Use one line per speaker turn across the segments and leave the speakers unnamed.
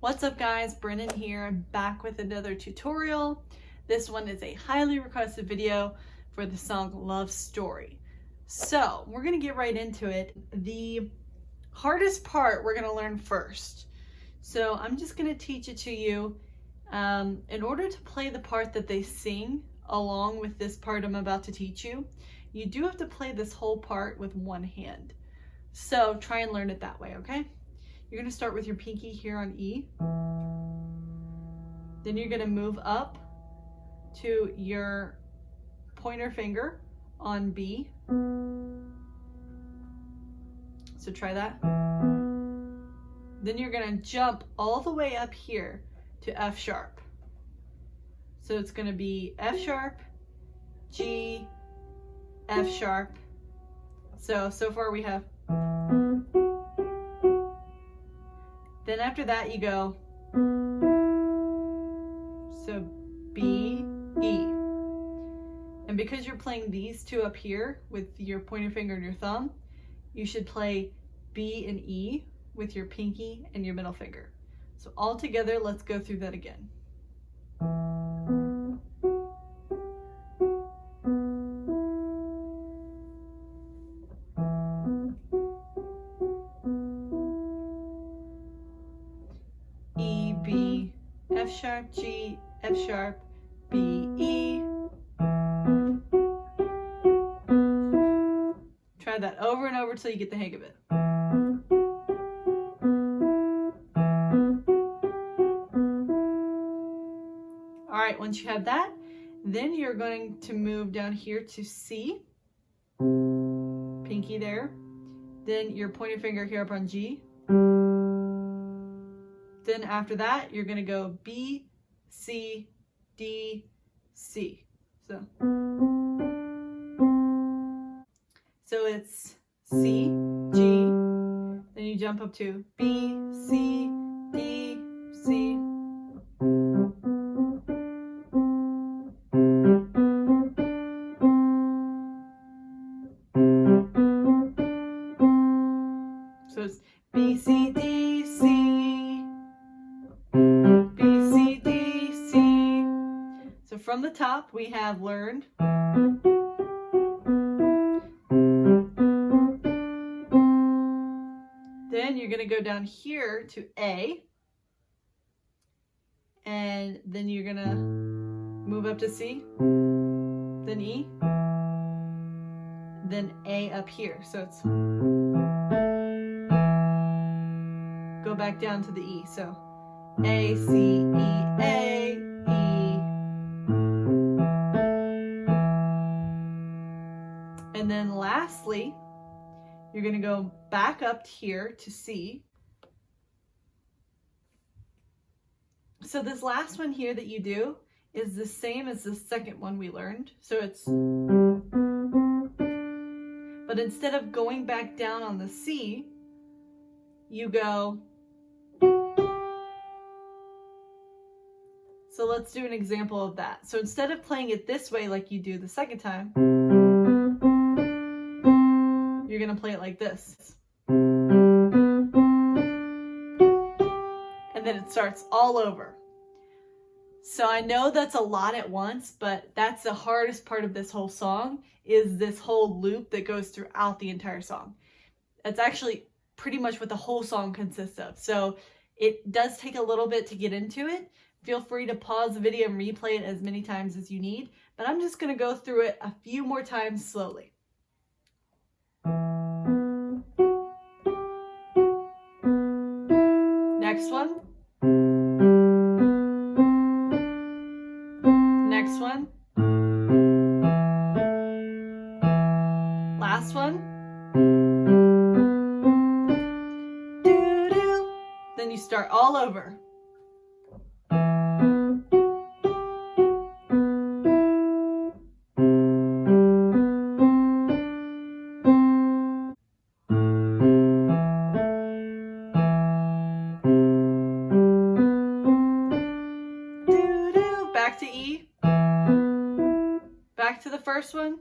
What's up guys, Brennan here, back with another tutorial. This one is a highly requested video for the song Love Story. So we're gonna get right into it. The hardest part we're gonna learn first. So I'm just gonna teach it to you. In order to play the part that they sing along with this part I'm about to teach you, you do have to play this whole part with one hand. So try and learn it that way, okay? You're going to start with your pinky here on E. Then you're going to move up to your pointer finger on B. So try that. Then you're going to jump all the way up here to F sharp. So it's going to be F sharp, G, F sharp. So far we have. Then after that you go, so B, E. And because you're playing these two up here with your pointer finger and your thumb, you should play B and E with your pinky and your middle finger. So all together, let's go through that again. E, B, F sharp, G, F sharp, B, E. Try that over and over till you get the hang of it. All right, once you have that, then you're going to move down here to C, pinky there. Then your pointer finger here up on G. Then after that, you're going to go B, C, D, C. So it's C, G, then you jump up to B, C, D, C. So it's B, C, D, C. B, C, D, C. So from the top, we have learned. Then you're going to go down here to A. And then you're going to move up to C. Then E. Then A up here. So it's go back down to the E. So A, C, E, A, E. And then lastly, you're going to go back up here to C. So this last one here that you do is the same as the second one we learned. So it's, but instead of going back down on the C, you go. So let's do an example of that. So instead of playing it this way like you do the second time, you're going to play it like this. And then it starts all over. So I know that's a lot at once, but that's the hardest part of this whole song, is this whole loop that goes throughout the entire song. That's actually pretty much what the whole song consists of. So it does take a little bit to get into it. Feel free to pause the video and replay it as many times as you need, but I'm just going to go through it a few more times slowly. Next one. Next one. Last one. Doo-doo. Then you start all over. Back to E, back to the first one,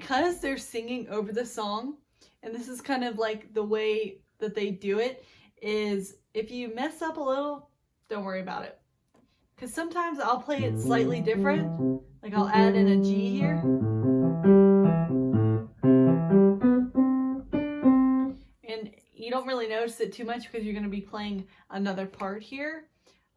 because they're singing over the song, and this is kind of like the way that they do it, is if you mess up a little, don't worry about it. Because sometimes I'll play it slightly different. Like I'll add in a G here. And you don't really notice it too much because you're going to be playing another part here.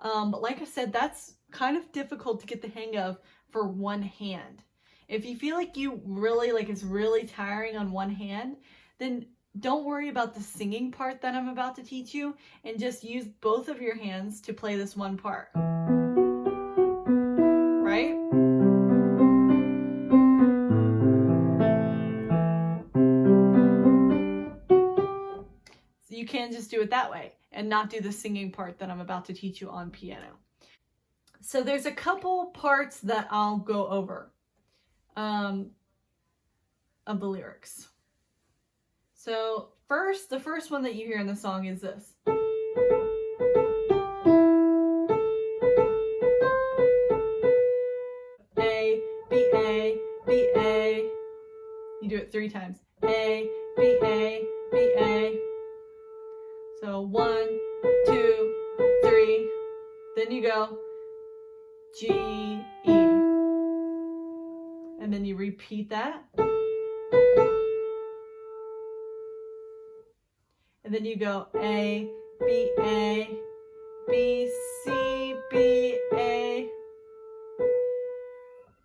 But like I said, that's kind of difficult to get the hang of for one hand. If you feel like you really, like it's really tiring on one hand, then don't worry about the singing part that I'm about to teach you and just use both of your hands to play this one part. Right? So you can just do it that way and not do the singing part that I'm about to teach you on piano. So there's a couple parts that I'll go over of the lyrics. So first, the first one that you hear in the song is this. A, B, A, B, A. You do it 3 times. A, B, A, B, A. So 1, 2, 3. Then you go G, E. And then you repeat that. And then you go A, B, A, B, C, B, A.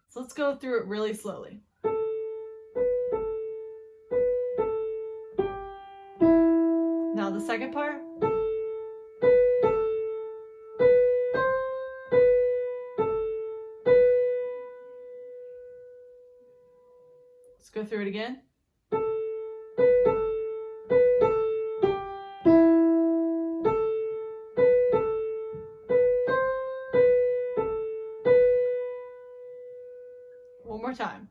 So let's go through it really slowly. Now the second part. Let's go through it again. One more time.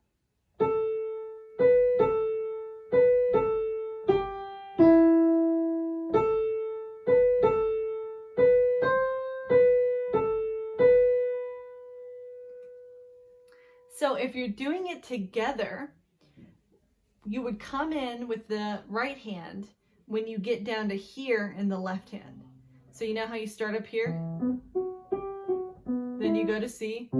So if you're doing it together, you would come in with the right hand when you get down to here in the left hand. So you know how you start up here? Then you go to C.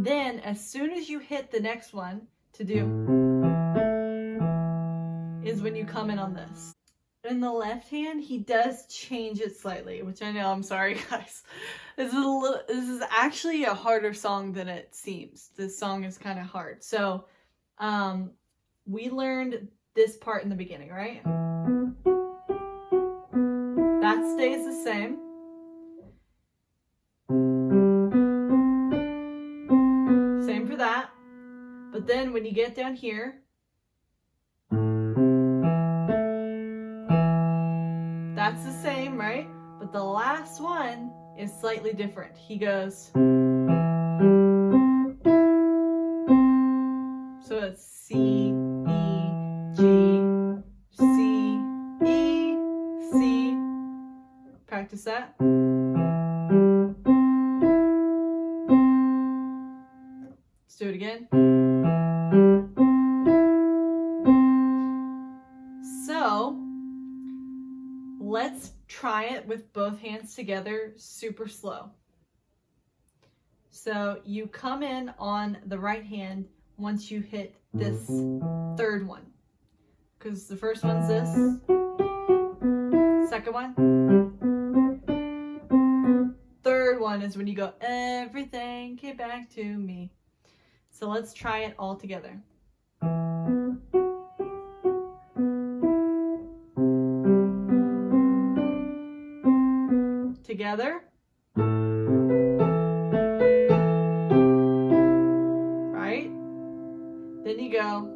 Then as soon as you hit the next one to do is when you come in on this. In the left hand, he does change it slightly, which I know, I'm sorry guys. This is actually a harder song than it seems. This song is kind of hard. So we learned this part in the beginning, right? That stays the same. Same for that. But then when you get down here, that's the same, right? But the last one is slightly different. He goes, so it's C, E, G, C, E, C. Practice that. Let's do it again. So let's try it with both hands together, super slow. So you come in on the right hand once you hit this third one. Because the first one's this. Second one. Third one is when you go, everything came back to me. So let's try it all together. Together. Right? Then you go.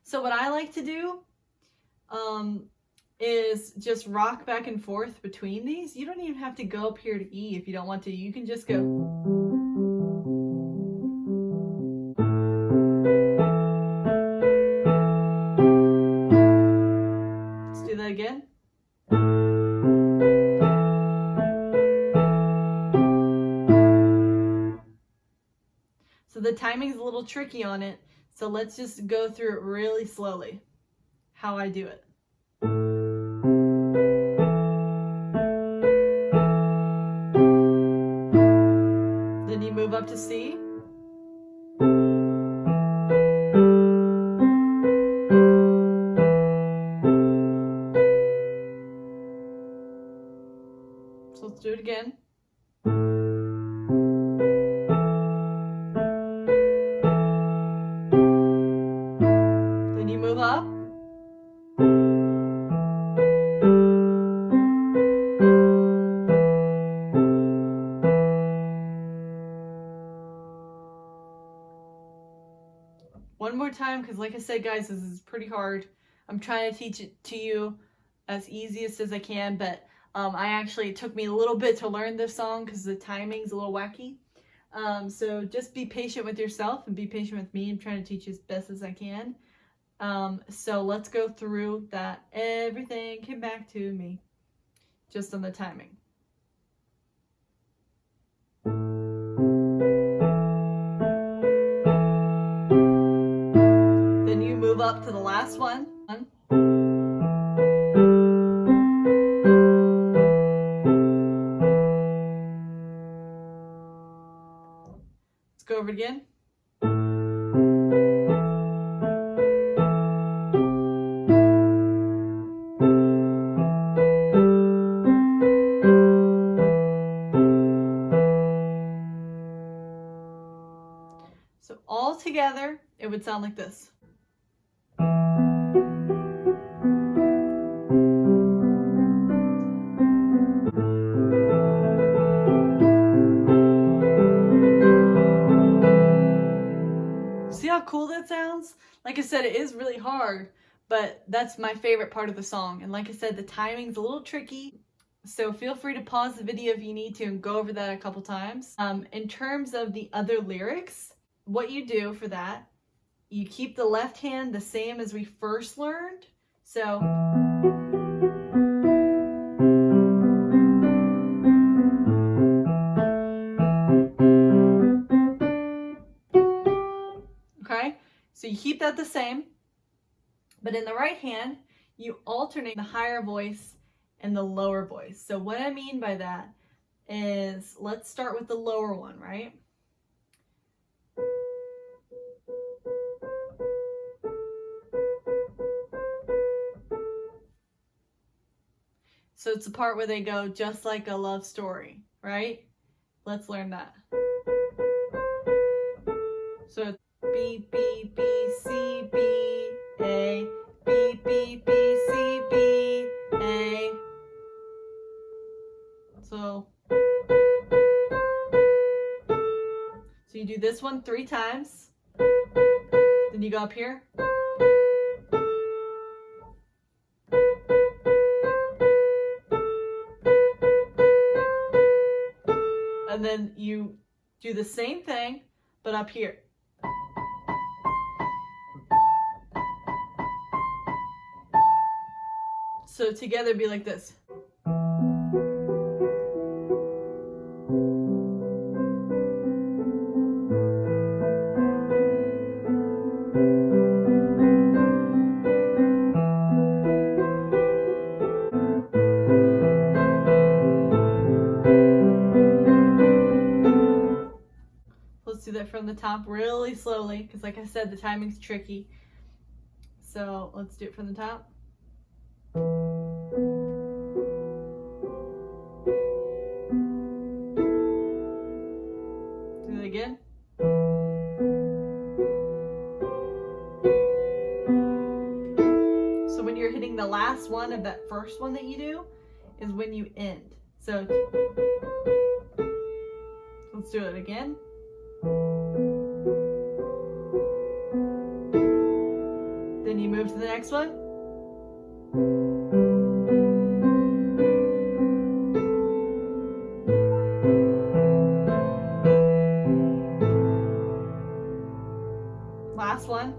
So what I like to do is just rock back and forth between these. You don't even have to go up here to E if you don't want to. You can just go. Let's do that again. timing's a little tricky on it, so let's just go through it really slowly, how I do it. Then you move up to C. So let's do it again. Then you move up. One more time, because like I said, guys, this is pretty hard. I'm trying to teach it to you as easiest as I can, but it took me a little bit to learn this song because the timing's a little wacky. So just be patient with yourself and be patient with me. I'm trying to teach you as best as I can. So let's go through that. Everything came back to me, just on the timing. Then you move up to the last one. Let's go over it again. So all together, it would sound like this. See how cool that sounds? Like I said, it is really hard, but that's my favorite part of the song. And like I said, the timing's a little tricky, so feel free to pause the video if you need to and go over that a couple times. In terms of the other lyrics, what you do for that, you keep the left hand the same as we first learned. So okay, so you keep that the same, but in the right hand, you alternate the higher voice and the lower voice. So what I mean by that is, let's start with the lower one, right? So it's the part where they go, just like a love story, right? Let's learn that. So B, B, B, C, B, A, B, B, B, C, B, A. So you do this one 3 times, then you go up here. And then you do the same thing, but up here. So together be like this. Let's do that from the top really slowly, because like I said, the timing's tricky. So let's do it from the top. Do that again. So when you're hitting the last one of that first one that you do is when you end. So let's do it again. Then you move to the next one. Last one.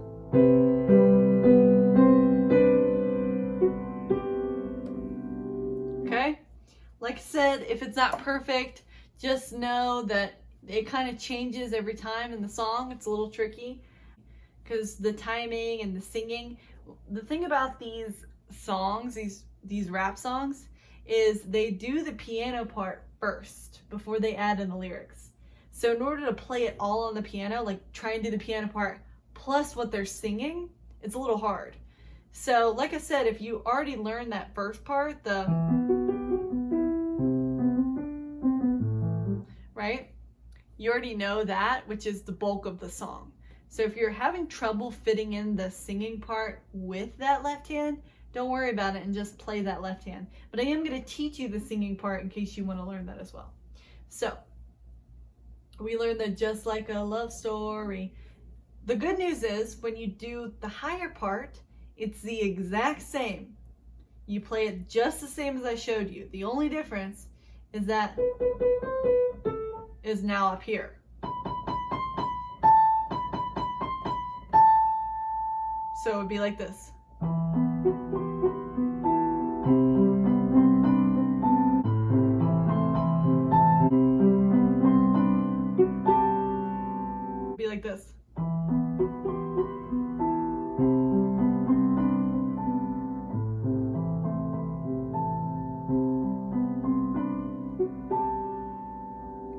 Okay? Like I said, if it's not perfect, just know that It kind of changes every time in the song. It's a little tricky because the timing and the singing. The thing about these songs, these rap songs, is they do the piano part first before they add in the lyrics. So in order to play it all on the piano, like try and do the piano part plus what they're singing, it's a little hard. So like I said, if you already learned that first part, right? You already know that, which is the bulk of the song. So if you're having trouble fitting in the singing part with that left hand, don't worry about it and just play that left hand. But I am going to teach you the singing part in case you want to learn that as well. So we learned that just like a love story. The good news is when you do the higher part, it's the exact same. You play it just the same as I showed you. The only difference is that is now up here. So it would be like this. Be like this.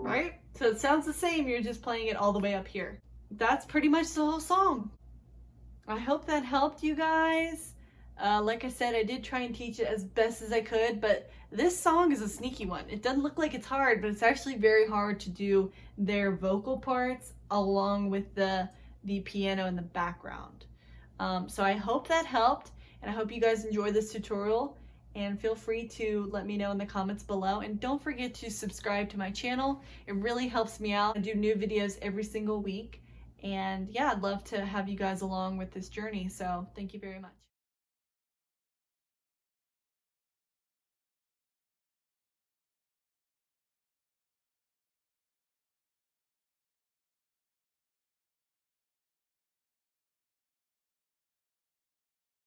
Right? So it sounds the same, you're just playing it all the way up here. That's pretty much the whole song. I hope that helped you guys. Like I said, I did try and teach it as best as I could, but this song is a sneaky one. It doesn't look like it's hard, but it's actually very hard to do their vocal parts along with the piano in the background. So I hope that helped, and I hope you guys enjoyed this tutorial, and feel free to let me know in the comments below. And don't forget to subscribe to my channel. It really helps me out. I do new videos every single week. And yeah, I'd love to have you guys along with this journey. So thank you very much.